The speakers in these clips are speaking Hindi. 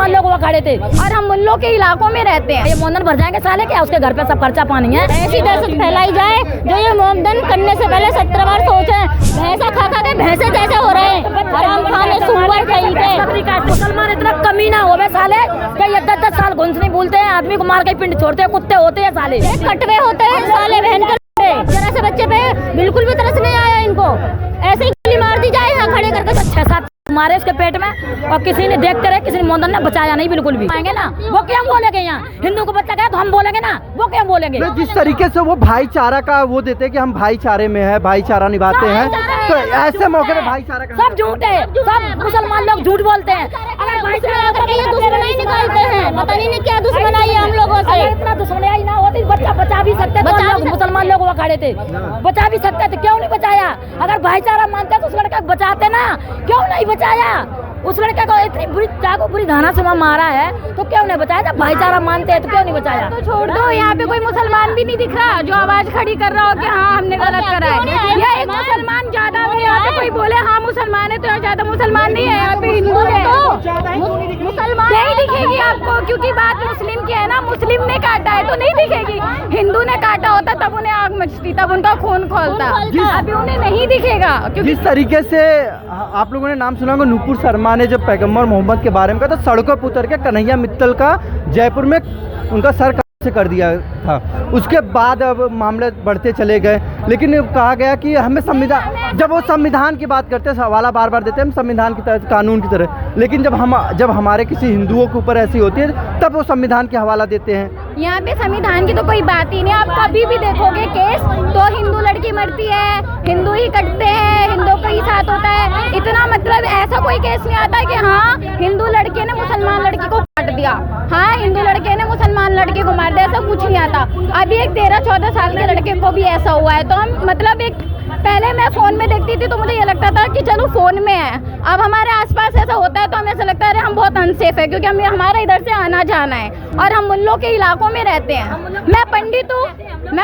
मुसलमान लोग वो खड़े थे और हम मुल्लों के इलाकों में रहते हैं। ये मोमदन भर जाएंगे साले क्या, उसके घर पे सब खर्चा पानी है। ऐसी दहशत फैलाई जाए जो ये मोमदन करने से पहले 17 बार सोचे। भैंसा खा खा के भैंसे जैसे हो रहे हैं, हराम खाने सुअर कहीं पे। मुसलमान इतना कमी ना हो साले कि ये 10-10 साल घुस नहीं भूलते हैं, आदमी को मार के पिंड छोड़ते हैं, कुत्ते होते हैं साले, कटवे होते हैं साले बहन कर। जरा से बच्चे पे बिल्कुल भी तरस नहीं आया इनको, ऐसे ही गोली मार दी जाए यहाँ खड़े करके। 6-7 मारे उसके पेट में और किसी ने देखते रहे, किसी ने मोमदन ने बचाया नहीं बिल्कुल भी। आएंगे ना वो क्या बोलेंगे, यहाँ हिंदू को बच्चा गया तो हम बोलेंगे ना, वो क्या बोलेंगे। जिस तरीके से वो भाईचारा का वो देते हैं कि हम भाईचारे में है, भाईचारा निभाते हैं, तो ऐसे मौके पे भाईचारा सब झूठ है, सब मुसलमान लोग झूठ बोलते हैं। अगर भाईचारा दुश्मनी निकालते हैं, पता नहीं क्या दुश्मनी है हम लोगों से। इतना दुश्मनी ना होती बच्चा बचा भी सकते थे, मुसलमान लोग वो खड़े थे, बचा भी सकते थे, क्यों नहीं बचाया। अगर भाईचारा मानते तो उस लड़का को बचाते ना, क्यों नहीं बचाया। उस लड़के को इतनी बुरी धाना से मारा है तो क्यों नहीं बचाया। जब भाईचारा मानते हैं तो क्यों नहीं बचाया। तो छोड़ दो, यहाँ पे कोई मुसलमान भी नहीं दिख रहा जो आवाज खड़ी कर रहा हो कि हाँ हमने गलत करा है। या एक मुसलमान ज्यादा है यहाँ पे, कोई बोले हाँ मुसलमान है तो यहाँ ज्यादा मुसलमान नहीं है, यहाँ पे हिंदू है। मुसलमान नहीं दिखेगी आपको, क्योंकि बात मुस्लिम की है ना। मुस्लिम ने काटा है तो नहीं दिखेगी, हिंदू ने काटा होता तब उन्हें आग मचती, तब उनका खून खोलता। अभी उन्हें नहीं दिखेगा। जिस तरीके से आप लोगों ने नाम सुना होगा नूपुर शर्मा ने जब पैगंबर मोहम्मद के बारे में कहा तो सड़कों पर उतर के कन्हैया मित्तल का जयपुर में उनका सर से कर दिया था। उसके बाद अब मामले बढ़ते चले गए, लेकिन कहा गया कि हमें संविधान, जब वो संविधान की बात करते हैं, हवाला बार बार देते हैं हम संविधान की तरह, कानून की तरह, लेकिन जब हमारे किसी हिंदुओं के ऊपर ऐसी होती है तब वो संविधान के हवाला देते हैं। यहाँ पे संविधान की तो कोई बात ही नहीं। आप कभी भी देखोगे केस तो हिंदू लड़की मरती है, हिंदू ही कटते हैं, हिंदू का ही साथ होता है। इतना मतलब ऐसा कोई केस नहीं आता कि हाँ हिंदू लड़के ने मुसलमान लड़की को काट दिया, हाँ हिंदू लड़के ने मुसलमान लड़के को मार दिया, ऐसा कुछ नहीं आता। अभी एक 13-14 साल के लड़के को भी ऐसा हुआ है। तो हम मतलब एक पहले मैं फोन में देखती थी तो मुझे ये लगता था कि चलो फोन में है, अब हमारे आसपास ऐसा होता है तो हमें ऐसा लगता है अरे हम बहुत अनसेफ है, क्योंकि हमें हमारा इधर से आना जाना है और हम मुल्लों के इलाकों में रहते हैं। मैं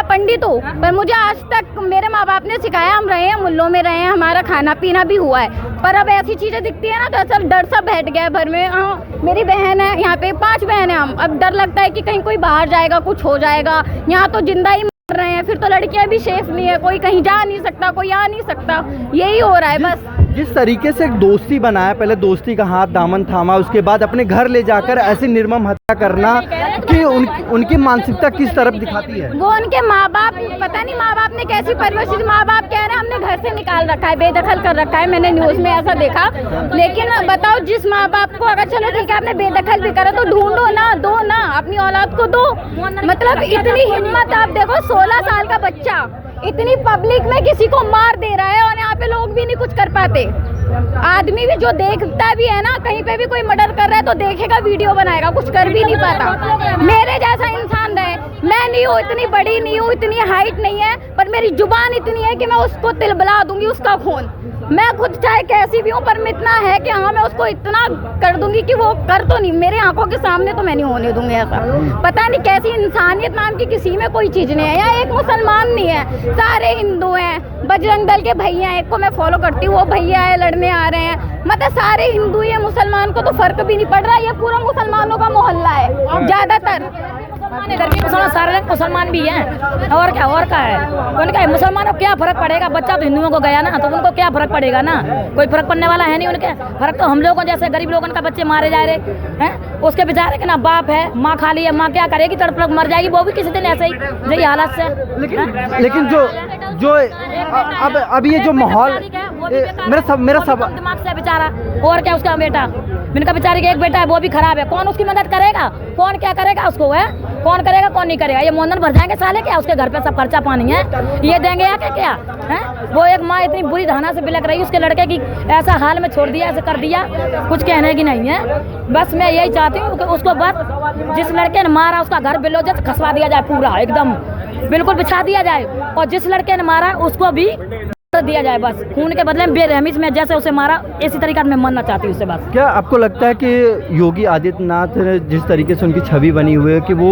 पंडित हूँ पर मुझे आज तक मेरे माँ बाप ने सिखाया, हम रहे हैं मुल्लों में रहे हैं, हमारा खाना पीना भी हुआ है। पर अब ऐसी चीजें दिखती है ना तो ऐसा डर सा बैठ गया है भर में। हाँ मेरी बहन है, यहाँ पे 5 बहन है हम, अब डर लगता है कि कहीं कोई बाहर जाएगा कुछ हो जाएगा। यहाँ तो जिंदा ही मर रहे हैं, फिर तो लड़कियां भी सेफ नहीं है, कोई कहीं जा नहीं सकता, कोई आ नहीं सकता, यही हो रहा है बस। जिस तरीके से एक दोस्ती बनाया, पहले दोस्ती का हाथ दामन थामा, उसके बाद अपने घर ले जाकर ऐसी निर्मम हत्या करना, कि उनकी मानसिकता किस तरफ दिखाती है। वो उनके माँ बाप, पता नहीं माँ बाप ने कैसी परवरिश। माँ बाप कह रहे हैं हमने घर से निकाल रखा है, बेदखल कर रखा है, मैंने न्यूज में ऐसा देखा। लेकिन बताओ जिस माँ बाप को अगर चलो ठीक है आपने बेदखल भी करा तो ढूंढो ना, दो ना, अपनी औलाद को दो। मतलब इतनी हिम्मत, आप देखो 16 साल का बच्चा इतनी पब्लिक में किसी को मार दे रहा है और यहाँ पे लोग भी नहीं कुछ कर पाते। आदमी भी जो देखता भी है ना, कहीं पे भी कोई मर्डर कर रहा है तो देखेगा, वीडियो बनाएगा, कुछ कर भी नहीं पाता। मेरे जैसा इंसान है, मैं नहीं हूँ, इतनी बड़ी नहीं हूँ, इतनी हाइट नहीं है, पर मेरी जुबान इतनी है कि मैं उसको तिलबला दूंगी, उसका खून। मैं खुद चाहे कैसी भी हूँ पर मैं इतना है कि हाँ मैं उसको इतना कर दूंगी कि वो कर तो नहीं, मेरे आंखों के सामने तो मैं नहीं होने दूंगी ऐसा। पता नहीं कैसी इंसानियत नाम की किसी में कोई चीज नहीं है। यहाँ एक मुसलमान नहीं है, सारे हिंदू हैं। बजरंग दल के भैया, एक को मैं फॉलो करती हूँ, वो भैया है, लड़ने आ रहे हैं, मतलब सारे हिंदू ही है। मुसलमान को तो फर्क भी नहीं पड़ रहा, ये पूरा मुसलमानों का मोहल्ला है ज्यादातर। इधर भी मुसलमान, सारे मुसलमान भी हैं, और क्या है उनका। मुसलमानों को क्या फर्क पड़ेगा, बच्चा तो हिंदुओं को गया ना, तो उनको क्या फर्क पड़ेगा ना, कोई फर्क पड़ने वाला है नहीं उनके। फर्क तो हम लोगों जैसे गरीब लोगों का बच्चे मारे जा रहे हैं, उसके बेचारे के ना बाप है, माँ खाली है, माँ क्या करेगी, तड़प मर जाएगी वो भी किसी दिन ऐसे ही हालत से। लेकिन जो अब ये जो माहौल, मेरा सब दिमाग से बेचारा, और क्या उसका बेटा, इनका बेचारे का एक बेटा है वो भी खराब है, कौन उसकी मदद करेगा, कौन क्या करेगा उसको, है कौन करेगा कौन नहीं करेगा। ये मोमदन भर जाएंगे साले क्या, उसके घर पे सब खर्चा पानी है, ये देंगे या क्या है। वो एक माँ इतनी बुरी धाना से बिलक रही, उसके लड़के की ऐसा हाल में छोड़ दिया, ऐसे कर दिया, कुछ कहने की नहीं है। बस मैं यही चाहती हूँ कि उसको बस जिस लड़के ने मारा उसका घर बिलोजत खसवा दिया जाए, पूरा एकदम बिल्कुल बिछा दिया जाए, और जिस लड़के ने मारा उसको भी दिया जाए, बस खून के बदले में बेरहमी में जैसे उसे मारा इसी तरीके से मैं मरना चाहती हूँ उससे बस। क्या आपको लगता है कि योगी आदित्यनाथ जिस तरीके से उनकी छवि बनी हुई है कि वो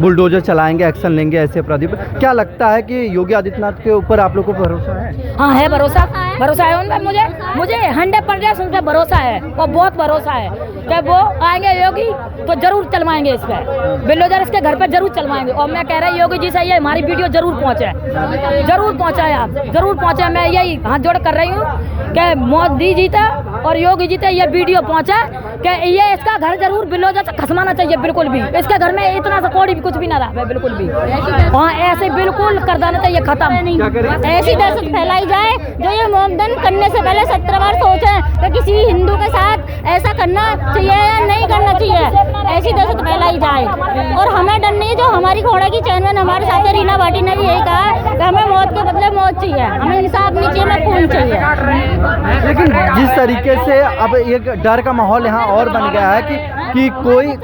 बुलडोजर चलाएंगे, एक्शन लेंगे ऐसे अपराधी पर, क्या लगता है कि योगी आदित्यनाथ के ऊपर आप लोगों को भरोसा है? हाँ है, भरोसा है उन पर, मुझे 100% उन पर भरोसा है, और बहुत भरोसा है। कि वो आएंगे योगी तो जरूर चलवाएंगे इस पे, बिल्डोजर इसके घर पे जरूर चलवाएंगे। और मैं कह रही योगी जी से ये हमारी वीडियो जरूर पहुंचे, जरूर पहुंचाए, आप जरूर पहुंचे। मैं यही हाथ जोड़ कर रही हूँ कि मोदी जी तक और योगी जी तक ये वीडियो पहुंचा कि ये इसका घर जरूर बिल्डोजर से खसमाना चाहिए, बिल्कुल भी इसके घर में इतना सा कोड़ी भी कुछ भी ना रहा, बिल्कुल भी हाँ ऐसे बिल्कुल कर देना चाहिए, खत्म। ऐसी दहशत फैलाई जाए जो ये मोमदन करने से पहले 17 बार सोचे कि किसी हिंदू के साथ ऐसा करना चाहिए या नहीं करना चाहिए, ऐसी दहशत फैलाई जाए। और हमें डर नहीं है, जो हमारी घोड़ा की चेयरमैन हमारे साथ है रीना भाटी ने भी यही कहा कि हमें मौत के बदले मौत चाहिए, हमें इंसाफ नहीं चाहिए, हमें खून चाहिए। लेकिन जिस तरीके से अब एक डर का माहौल यहाँ और बन गया है कि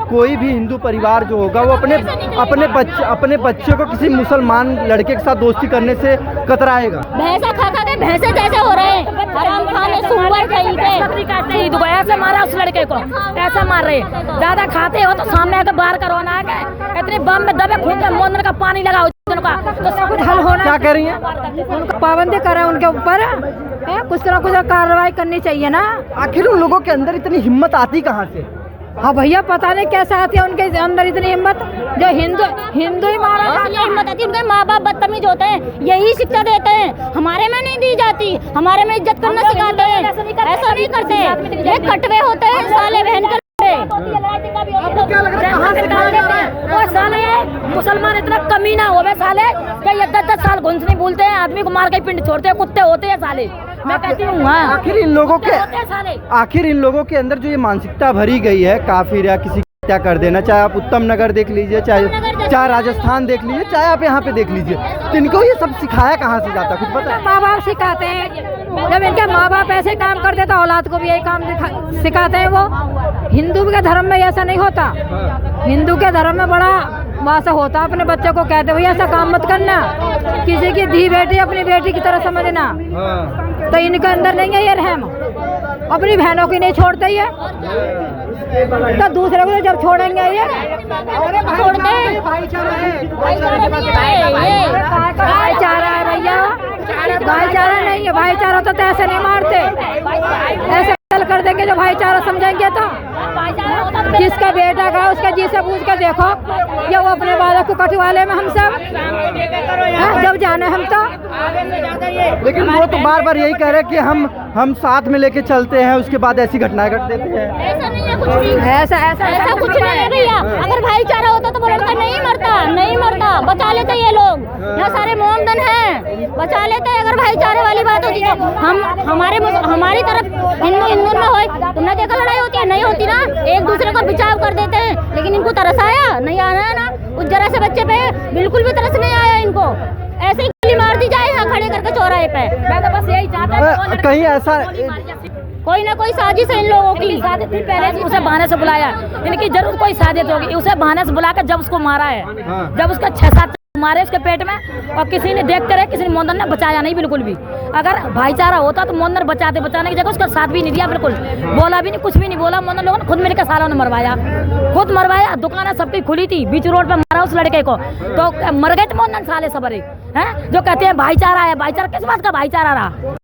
कोई भी हिंदू परिवार जो होगा वो अपने बच्चे को किसी मुसलमान लड़के के साथ दोस्ती करने से कतराएगा। भैंसा खा के भैंसे जैसे हो रहे हैं, हराम खाने सुअर कहीं पे ऐसे मारा उस लड़के को, ऐसा मार रहे। ज्यादा खाते हो तो सामने आकर बाहर का रोना आ गए, इतने बम में दबे खून के मोंदन का पानी लगाओ का तो सब कुछ हल होना। क्या कह रही हैं? उनको पाबंदी करें उनके ऊपर, कुछ ना कुछ कार्रवाई करनी चाहिए ना। आखिर उन लोगों के अंदर इतनी हिम्मत आती कहाँ से? हाँ भैया पता नहीं कैसे आती है उनके अंदर इतनी हिम्मत, जो हिंदू ही मारा। ये हिम्मत आती है, उनके माँ बाप बदतमीज होते हैं, यही शिक्षा देते हैं, हमारे में नहीं दी जाती, हमारे में इज्जत करना सिखाते हैं, ऐसा नहीं करते, ये कटवे होते हैं साले बहन के। मुसलमान इतना कमीना हो गए साले कि ये 10-10 साल घुस नहीं बोलते हैं, आदमी को मार के पिंड छोड़ते हैं, कुत्ते होते हैं साले। मैं कहती हूँ आखिर इन लोगों के अंदर जो ये मानसिकता भरी गई है काफिर या किसी क्या कर देना, चाहे आप उत्तम नगर देख लीजिए, चाहे राजस्थान देख लीजिए, चाहे आप यहाँ पे देख लीजिए, तो इनको ये सब सिखाया कहाँ से जाता, कुछ पता है? माँ बाप सिखाते हैं, जब इनके माँ बाप ऐसे काम कर देता औलाद को भी यही काम सिखाते हैं। वो हिंदू के धर्म में ऐसा नहीं होता, हिंदू के धर्म में बड़ा वासा होता, अपने बच्चे को कहते भैया ऐसा काम मत करना, किसी की धी बेटी अपनी बेटी की तरह समझना। तो इनके अंदर नहीं है ये रहम, अपनी बहनों की नहीं छोड़ते ये, तो दूसरे को जब छोड़ेंगे ये छोड़ते हैं। भाईचारा है भैया, भाईचारा नहीं है, भाईचारा तो ऐसे नहीं मारते, ऐसे कर देंगे जो भाईचारा समझेंगे। तो जिसका बेटा का उसका जी से पूछ कर देखो, ये वो अपने बालक को कटवा ले में हम सब जब जाने हम तो। लेकिन वो तो बार बार यही कह रहे हैं कि हम साथ में लेके चलते हैं, उसके बाद ऐसी घटनाएं घट देते हैं। ऐसा नहीं है कुछ भी, ऐसा कुछ नहीं है भैया। अगर भाईचारा होता तो वो लड़का नहीं मरता, बचा लेते ये लोग, यहाँ सारे मोमदन हैं, बचा लेते। अगर भाईचारे वाली बात होती तो हमारी तरफ हिंदू में हो, तुमने देखा लड़ाई होती है, नहीं होती ना, एक दूसरे को बचाव कर देते हैं। लेकिन इनको तरस आया नहीं, आना है ना, उस जरा से बच्चे पे बिल्कुल भी तरस नहीं आया इनको, ऐसे ही गोली मार दी जाए यहाँ खड़े करके चौराहे पे। मैं तो बस यही चाहता हूँ कहीं ऐसा कोई ना कोई साजिश है इन लोगों की। साजिश थी, पहले उसे बहाने से बुलाया, इनकी जरूर कोई साजिश होगी, उसे बहाने से बुलाकर जब उसको मारा है, जब उसका 6-7 मारे उसके पेट में, और किसी ने देखते रहे, किसी ने मोंदन ने बचाया नहीं बिल्कुल भी। अगर भाईचारा होता तो मोंदन बचाने की जगह उसका साथ भी नहीं दिया, बिल्कुल बोला भी नहीं, कुछ भी नहीं बोला। मोंदन लोगों ने खुद मिलकर सालों ने खुद मरवाया, दुकानें सबकी खुली थी, बीच रोड पे मारा उस लड़के को, तो मर गए थे मोंदन साले सबरे हैं, जो कहते हैं भाईचारा है। भाईचारा किस बात का भाईचारा रहा?